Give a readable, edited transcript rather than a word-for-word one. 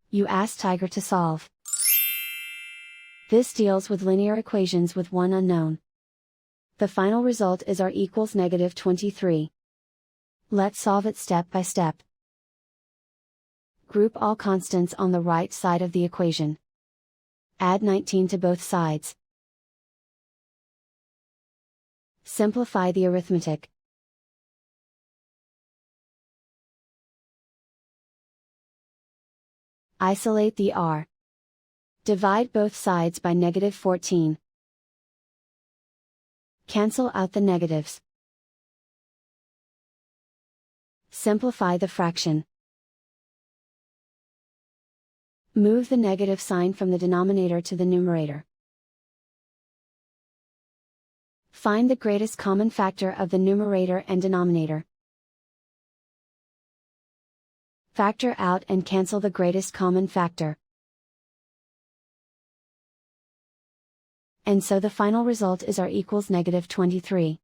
You ask Tiger to solve. This deals with linear equations with one unknown. The final result is r equals -23. Let's solve it step by step. Group all constants on the right side of the equation. Add 19 to both sides. Simplify the arithmetic. Isolate the r. Divide both sides by -14. Cancel out the negatives. Simplify the fraction. Move the negative sign from the denominator to the numerator. Find the greatest common factor of the numerator and denominator. Factor out and cancel the greatest common factor. And so the final result is r equals -23.